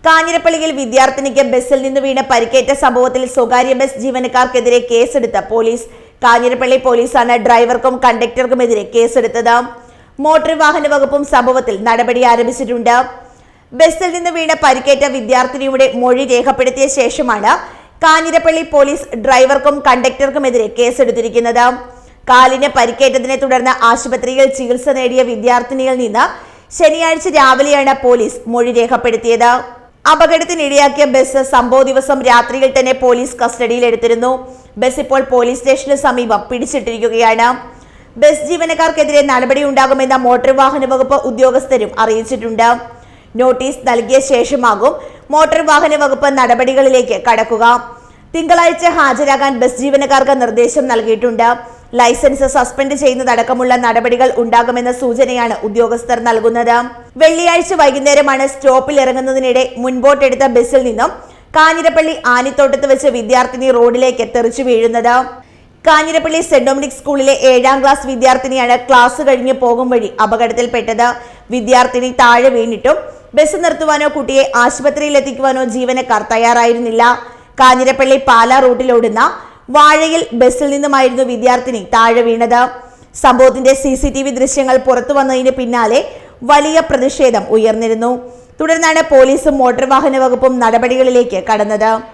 കാഞ്ഞിരപ്പള്ളിയിൽ വിദ്യാർത്ഥിനിക്ക് ബസ്സിൽ നിന്ന് വീണ് പരിക്കേറ്റ സംഭവത്തിൽ സ്വകാര്യ ബസ് ജീവനക്കാർക്കെതിരെ കേസെടുത്ത പോലീസ്. കാഞ്ഞിരപ്പള്ളി പോലീസാണ് ഡ്രൈവർക്കും കണ്ടക്ടർക്കുമെതിരെ കേസെടുത്തത്. മോട്ടോർ വാഹന വകുപ്പും സംഭവത്തിൽ നടപടി ആരംഭിച്ചിട്ടുണ്ട്. ബസ്സിൽ നിന്ന് വീണ് പരിക്കേറ്റ വിദ്യാർത്ഥിനിയുടെ മൊഴി രേഖപ്പെടുത്തിയ ശേഷമാണ് കാഞ്ഞിരപ്പള്ളി പോലീസ് ഡ്രൈവർക്കും കണ്ടക്ടർക്കുമെതിരെ കേസെടുത്തിരിക്കുന്നത്. കാലിന് പരിക്കേറ്റതിനെ തുടർന്ന് ആശുപത്രിയിൽ ചികിത്സ നേടിയ വിദ്യാർത്ഥിനിയിൽ നിന്ന് ശനിയാഴ്ച രാവിലെയാണ് പോലീസ് മൊഴി രേഖപ്പെടുത്തിയത്. അപകടത്തിനിടയാക്കിയ ബസ് സംഭവ ദിവസം രാത്രിയിൽ തന്നെ പോലീസ് കസ്റ്റഡിയിലെടുത്തിരുന്നു. ബസ് ഇപ്പോൾ പോലീസ് സ്റ്റേഷന് സമീപം പിടിച്ചിട്ടിരിക്കുകയാണ്. ബസ് ജീവനക്കാർക്കെതിരെ നടപടി ഉണ്ടാകുമെന്ന മോട്ടോർ വാഹന വകുപ്പ് ഉദ്യോഗസ്ഥരും അറിയിച്ചിട്ടുണ്ട്. നോട്ടീസ് നൽകിയ ശേഷമാകും മോട്ടോർ വാഹന വകുപ്പ് നടപടികളിലേക്ക് കടക്കുക. തിങ്കളാഴ്ച ഹാജരാകാൻ ബസ് ജീവനക്കാർക്ക് നിർദ്ദേശം നൽകിയിട്ടുണ്ട്. ലൈസൻസ് സസ്പെൻഡ് ചെയ്യുന്നതടക്കമുള്ള നടപടികൾ ഉണ്ടാകുമെന്ന സൂചനയാണ് ഉദ്യോഗസ്ഥർ നൽകുന്നത്. വെള്ളിയാഴ്ച വൈകുന്നേരമാണ് സ്റ്റോപ്പിൽ ഇറങ്ങുന്നതിനിടെ മുൻപോട്ടെടുത്ത ബസ്സിൽ നിന്നും കാഞ്ഞിരപ്പള്ളി ആനിത്തോട്ടത്ത് വെച്ച് വിദ്യാർത്ഥിനി റോഡിലേക്ക് തെറിച്ചു വീഴുന്നത്. കാഞ്ഞിരപ്പള്ളി സെന്റ് ഡൊമിനിക് സ്കൂളിലെ 7ാം ക്ലാസ് വിദ്യാർത്ഥിനിയാണ് ക്ലാസ് കഴിഞ്ഞ് പോകും വഴി അപകടത്തിൽപ്പെട്ടത്. വിദ്യാർത്ഥിനി താഴെ വീണിട്ടും ബസ് നിർത്തുവാനോ കുട്ടിയെ ആശുപത്രിയിൽ എത്തിക്കുവാനോ ജീവനക്കാർ തയ്യാറായിരുന്നില്ല. കാഞ്ഞിരപ്പള്ളി പാല റൂട്ടിലോടുന്ന വാഴയിൽ ബസ്സിൽ നിന്നുമായിരുന്നു വിദ്യാർത്ഥിനി താഴെ വീണത്. സംഭവത്തിന്റെ CCTV ദൃശ്യങ്ങൾ പുറത്തു വന്നതിന് പിന്നാലെ വലിയ പ്രതിഷേധം ഉയർന്നിരുന്നു. തുടർന്നാണ് പോലീസും മോട്ടോർ വാഹന വകുപ്പും നടപടികളിലേക്ക് കടന്നത്.